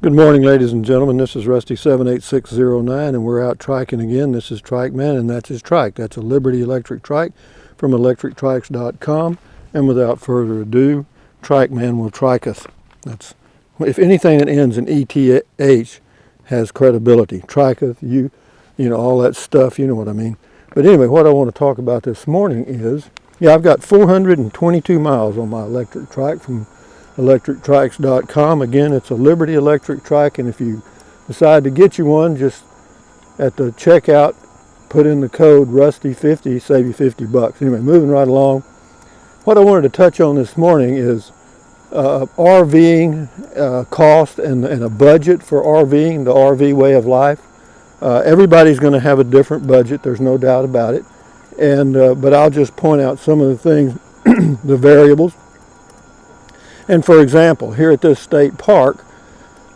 Good morning, ladies and gentlemen. This is Rusty 78609, and we're out triking again. This is TRIKEMAN, and that's his trike. That's a Liberty electric trike from electrictrikes.com. And without further ado, TRIKEMAN will trike us. That's, if anything that ends in ETH has credibility. Triketh, you know, all that stuff, you know what I mean. But anyway, what I want to talk about this morning is, I've got 422 miles on my electric trike from electrictrikes.com. Again, it's a Liberty electric trike, and if you decide to get you one, just at the checkout, put in the code Rusty50, save you $50. Anyway, moving right along. What I wanted to touch on this morning is RVing cost and a budget for RVing, the RV way of life. Everybody's going to have a different budget, there's no doubt about it. And but I'll just point out some of the things, the variables. And for example, here at this state park,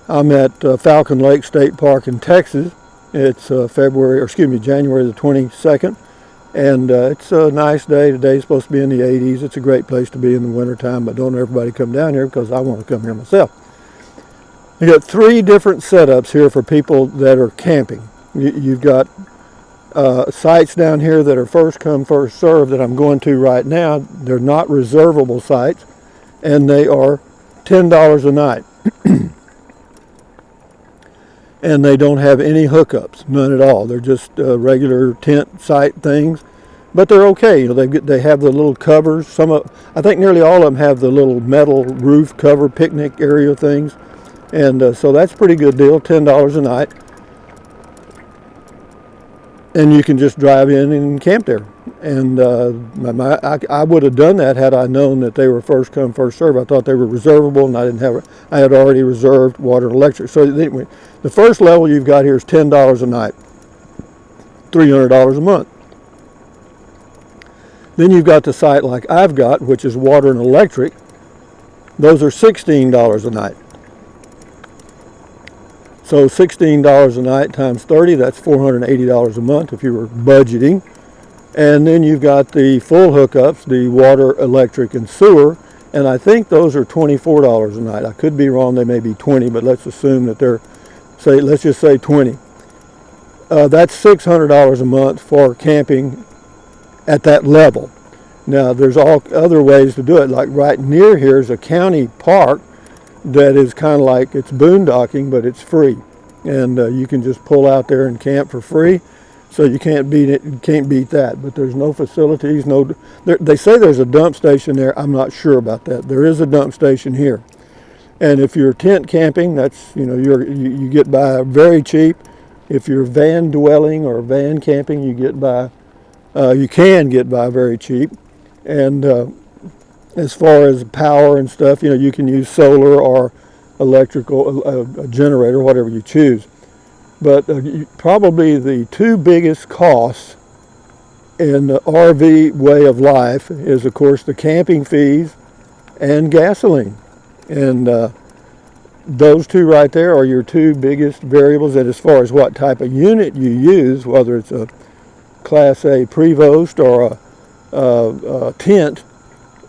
I'm at Falcon Lake State Park in Texas. It's January the 22nd, and it's a nice day. Today's supposed to be in the 80s. It's a great place to be in the wintertime, but don't everybody come down here because I want to come here myself. You got three different setups here for people that are camping. You've got sites down here that are first come, first served that I'm going to right now. They're not reservable sites, and they are $10 a night. And they don't have any hookups, none at all. They're just regular tent site things, but they're okay. You know, they have the little covers. I think nearly all of them have the little metal roof cover picnic area things, and so that's a pretty good deal, $10 a night. And you can just drive in and camp there. And I would have done that had I known that they were first come, first serve. I thought they were reservable, and I had already reserved water and electric. So anyway, the first level you've got here is $10 a night, $300 a month. Then you've got the site like I've got, which is water and electric. Those are $16 a night. So $16 a night times 30, that's $480 a month if you were budgeting. And then you've got the full hookups, the water, electric, and sewer, and I think those are $24 a night. I could be wrong, they may be 20, but let's assume that let's just say 20. That's $600 a month for camping at that level. Now, there's all other ways to do it. Like right near here is a county park that is kind of like, it's boondocking, but it's free. And you can just pull out there and camp for free. So you can't beat it. You can't beat that. But there's no facilities. They say there's a dump station there. I'm not sure about that. There is a dump station here. And if you're tent camping, that's, you know, you get by very cheap. If you're van dwelling or van camping, you can get by very cheap. And as far as power and stuff, you know, you can use solar or electrical, a generator, whatever you choose. But probably the two biggest costs in the RV way of life is, of course, the camping fees and gasoline. And those two right there are your two biggest variables. And as far as what type of unit you use, whether it's a Class A Prevost or a tent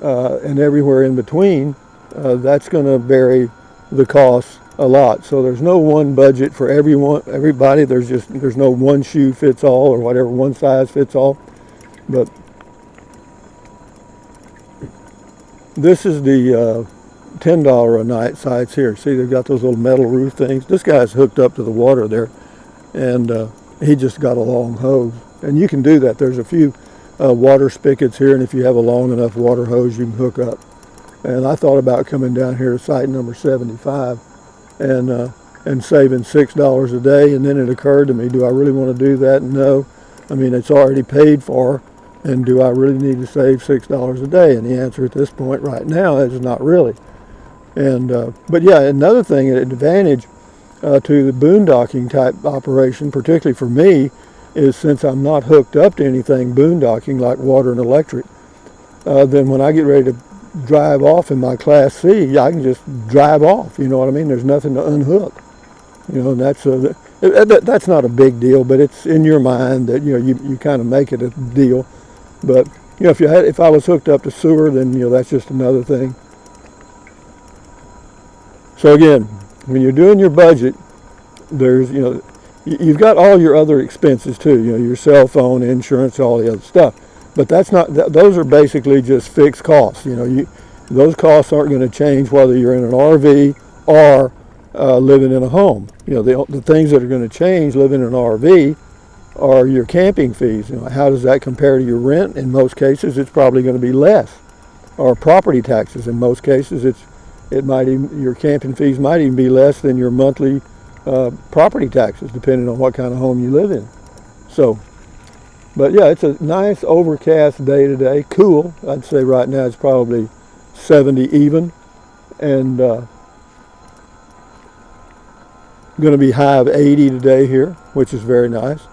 and everywhere in between, that's going to vary the cost a lot. So there's no one budget for everybody. There's no one shoe fits all or whatever, one size fits all. But this is the $10 a night sites here. See, they've got those little metal roof things. This guy's hooked up to the water there, and he just got a long hose. And you can do that. There's a few water spigots here, and if you have a long enough water hose, you can hook up. And I thought about coming down here to site number 75 and saving $6 a day, and then it occurred to me, do I really want to do that? No. I mean, it's already paid for, and do I really need to save $6 a day? And the answer at this point right now is not really. And but yeah, another thing, an advantage to the boondocking type operation, particularly for me, is since I'm not hooked up to anything boondocking like water and electric, then when I get ready to drive off in my Class C, I can just drive off. You know what I mean? There's nothing to unhook. You know, and that's not a big deal, but it's in your mind that, you know, you kind of make it a deal. But, you know, if I was hooked up to sewer, then, you know, that's just another thing. So again, when you're doing your budget, there's, you've got all your other expenses too, your cell phone, insurance, all the other stuff. But that's not, those are basically just fixed costs. Those costs aren't going to change whether you're in an RV or living in a home. The things that are going to change living in an RV are your camping fees. How does that compare to your rent? In most cases, it's probably going to be less. Or property taxes. In most cases, your camping fees might even be less than your monthly property taxes, depending on what kind of home you live in. So, but yeah, it's a nice overcast day today. Cool. I'd say right now it's probably 70 even, and going to be high of 80 today here, which is very nice.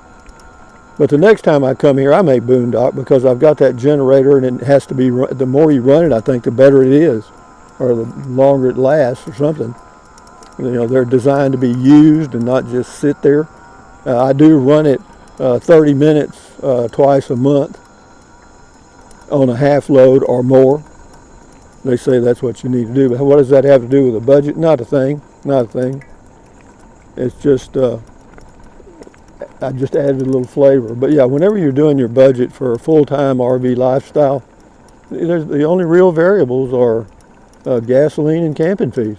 But the next time I come here, I may boondock because I've got that generator, and it has to be, the more you run it, I think the better it is, or the longer it lasts or something. They're designed to be used and not just sit there. I do run it 30 minutes twice a month on a half load or more. They say that's what you need to do. But what does that have to do with a budget? Not a thing. Not a thing. It's just, I just added a little flavor. But yeah, whenever you're doing your budget for a full-time RV lifestyle, the only real variables are gasoline and camping fees.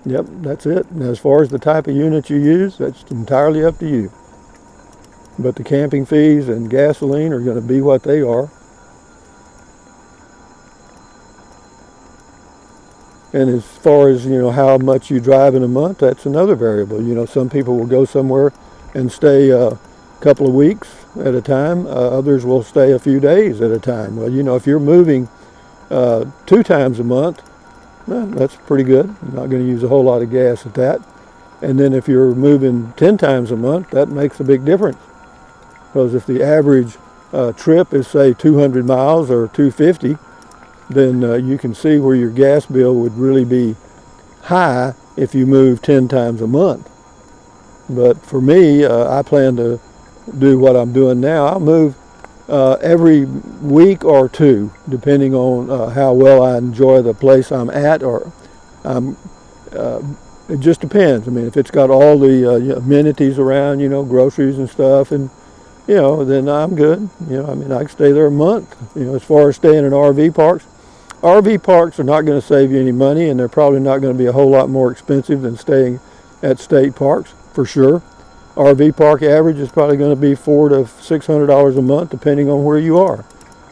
Yep, that's it. And as far as the type of unit you use, that's entirely up to you. But the camping fees and gasoline are going to be what they are. And as far as, how much you drive in a month, that's another variable. Some people will go somewhere and stay a couple of weeks at a time. Others will stay a few days at a time. Well, if you're moving 2 times a month, well, that's pretty good. You're not going to use a whole lot of gas at that. And then if you're moving 10 times a month, that makes a big difference. Because if the average trip is, say, 200 miles or 250, then you can see where your gas bill would really be high if you move 10 times a month. But for me, I plan to do what I'm doing now. I'll move every week or 2, depending on how well I enjoy the place I'm at, or it just depends. I mean, if it's got all the amenities around, groceries and stuff, and then I'm good. I can stay there a month. As far as staying in RV parks are not going to save you any money, and they're probably not going to be a whole lot more expensive than staying at state parks, for sure. RV park average is probably going to be $400 to $600 a month, depending on where you are.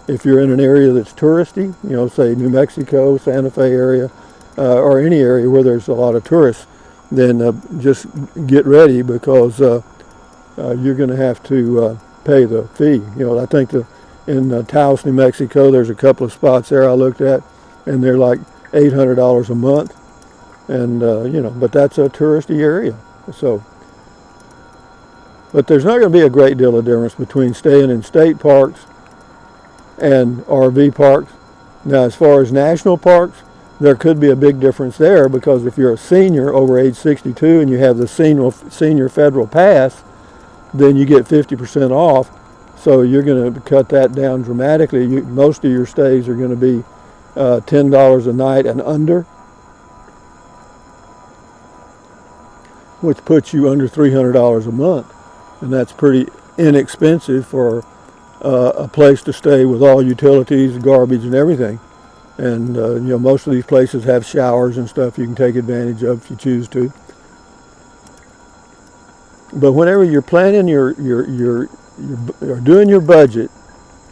If you're in an area that's touristy, say New Mexico, Santa Fe area, or any area where there's a lot of tourists, then just get ready, because you're going to have to pay the fee. I think in Taos, New Mexico, there's a couple of spots there I looked at, and they're like $800 a month, and but that's a touristy area. So, but there's not going to be a great deal of difference between staying in state parks and RV parks. Now, as far as national parks, there could be a big difference there, because if you're a senior over age 62 and you have the senior federal pass, then you get 50% off. So you're going to cut that down dramatically. Most of your stays are going to be $10 a night and under, which puts you under $300 a month. And that's pretty inexpensive for a place to stay with all utilities, garbage, and everything. And most of these places have showers and stuff you can take advantage of if you choose to. But whenever you're planning you're doing your budget,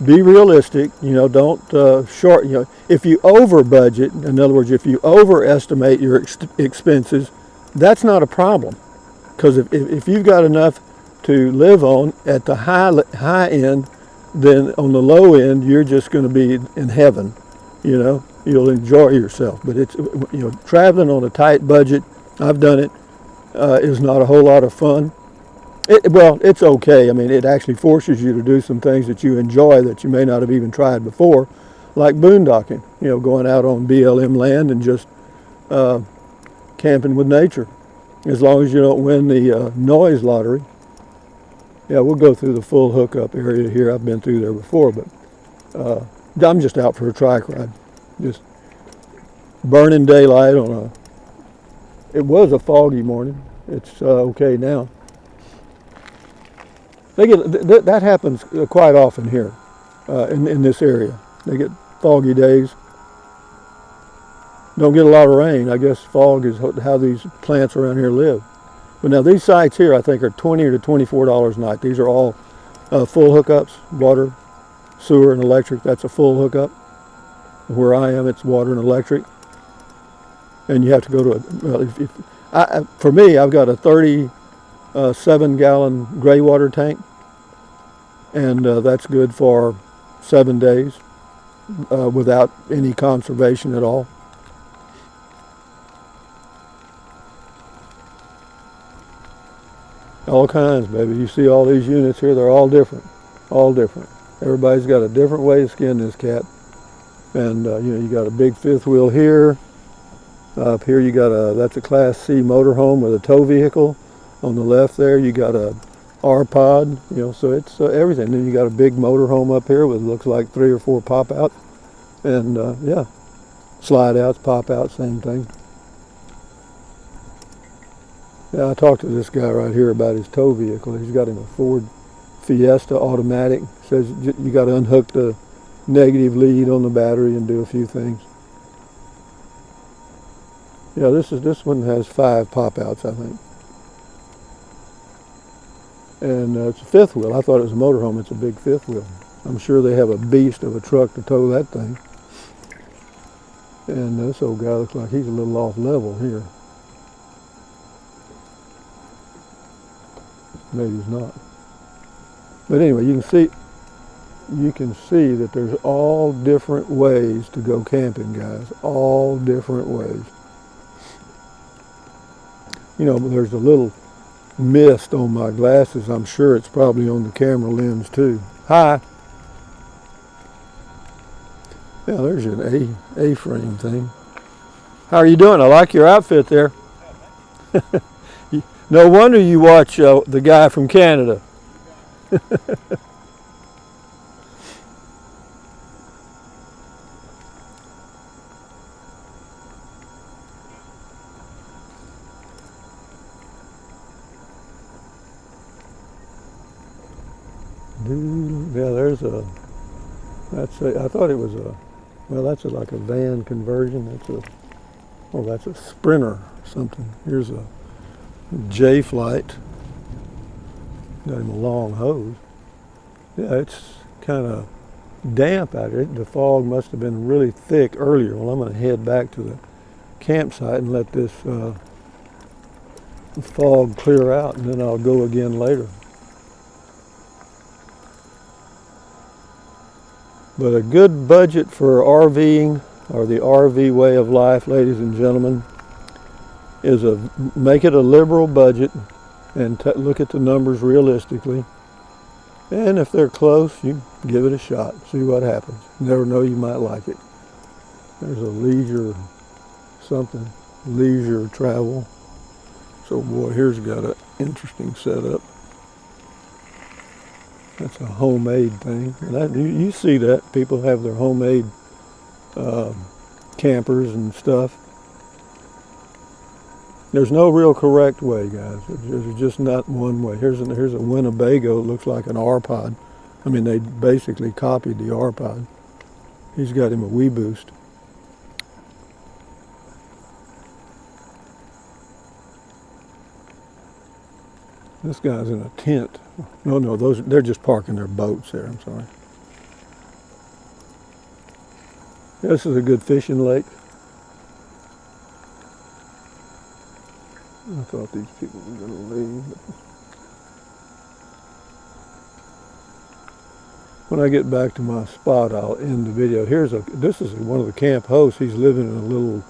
be realistic. Don't short. If you over budget, in other words, if you overestimate your expenses, that's not a problem. Because if you've got enough to live on at the high end, then on the low end you're just going to be in heaven. You'll enjoy yourself. But it's traveling on a tight budget, I've done it, is not a whole lot of fun. It's okay. I mean, it actually forces you to do some things that you enjoy that you may not have even tried before, like boondocking, going out on BLM land and just camping with nature, as long as you don't win the noise lottery. Yeah, we'll go through the full hookup area here. I've been through there before, but I'm just out for a trike ride, just burning daylight on It was a foggy morning. It's okay now. They get that happens quite often here in this area. They get foggy days. Don't get a lot of rain. I guess fog is how these plants around here live. But now these sites here, I think, are $20 to $24 a night. These are all full hookups, water, sewer, and electric. That's a full hookup. Where I am, it's water and electric. And you have to go to for me, I've got a 37-gallon gray water tank, and that's good for 7 days without any conservation at all. All kinds, baby. You see all these units here, they're all different. All different. Everybody's got a different way to skin this cat. And you got a big fifth wheel here. Up here you got that's a Class C motorhome with a tow vehicle. On the left there you got a R-Pod, so it's everything. Then you got a big motorhome up here with looks like 3 or 4 pop-outs. And yeah, slide-outs, pop-outs, same thing. Yeah, I talked to this guy right here about his tow vehicle. He's got him a Ford Fiesta automatic. Says you got to unhook the negative lead on the battery and do a few things. Yeah, this one has 5 pop-outs, I think. And it's a fifth wheel. I thought it was a motorhome. It's a big fifth wheel. I'm sure they have a beast of a truck to tow that thing. And this old guy looks like he's a little off level here. Maybe he's not. But anyway, you can see that there's all different ways to go camping, guys. All different ways. There's a little mist on my glasses. I'm sure it's probably on the camera lens too. Hi. Yeah, there's an A-frame thing. How are you doing? I like your outfit there. No wonder you watch the guy from Canada. Yeah, there's I thought it was that's like a van conversion. That's a Sprinter or something. Here's a J-Flight. Got him a long hose. Yeah, it's kind of damp out here. The fog must have been really thick earlier. Well, I'm going to head back to the campsite and let this fog clear out, and then I'll go again later. But a good budget for RVing, or the RV way of life, ladies and gentlemen, is make it a liberal budget and look at the numbers realistically. And if they're close, you give it a shot. See what happens. You never know, you might like it. There's a leisure travel. So boy, here's got an interesting setup. That's a homemade thing. And you see that. People have their homemade campers and stuff. There's no real correct way, guys. There's just not one way. Here's a Winnebago. It looks like an R-Pod. I mean, they basically copied the R-Pod. He's got him a Wii Boost. This guy's in a tent. No, they're just parking their boats there. I'm sorry. This is a good fishing lake. I thought these people were going to leave. When I get back to my spot, I'll end the video. This is one of the camp hosts. He's living in a little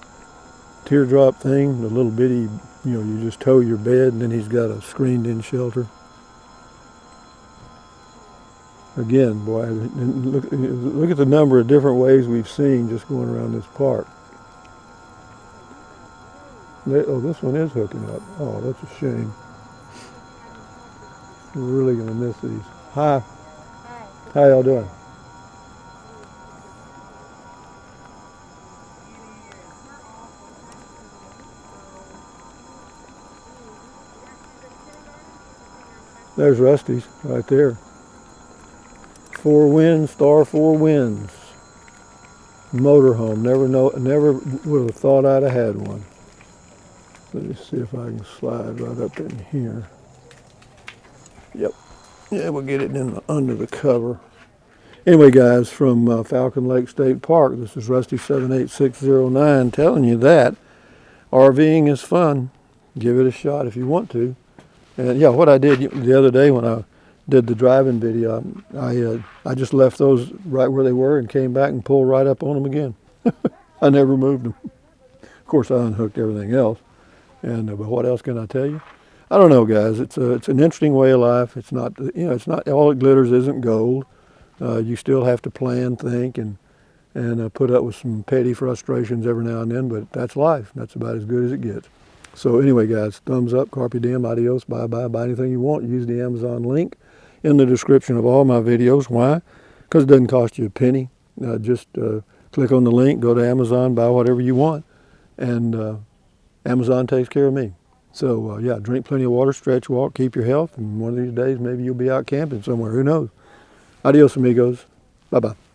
teardrop thing, the little bitty, you just tow your bed, and then he's got a screened-in shelter. Again, boy, look at the number of different ways we've seen just going around this park. This one is hooking up. Oh, that's a shame. We're really going to miss these. Hi. How y'all doing? There's Rusty's right there. 4 winds, star 4 winds. Motorhome. Never would have thought I'd have had one. Let me see if I can slide right up in here. Yep. Yeah, we'll get it under the cover. Anyway, guys, from Falcon Lake State Park, this is Rusty 78609 telling you that RVing is fun. Give it a shot if you want to. And yeah, what I did the other day when I did the driving video, I just left those right where they were and came back and pulled right up on them again. I never moved them. Of course, I unhooked everything else. And but what else can I tell you? I don't know, guys. It's an interesting way of life. It's not, it's not all it glitters isn't gold. You still have to plan, think, and put up with some petty frustrations every now and then. But that's life. That's about as good as it gets. So anyway, guys, thumbs up, carpe diem, adios, bye-bye. Buy anything you want. Use the Amazon link in the description of all my videos. Why? Because it doesn't cost you a penny. Just click on the link, go to Amazon, buy whatever you want, and Amazon takes care of me. So yeah, drink plenty of water, stretch, walk, keep your health, and one of these days maybe you'll be out camping somewhere. Who knows? Adios, amigos. Bye-bye.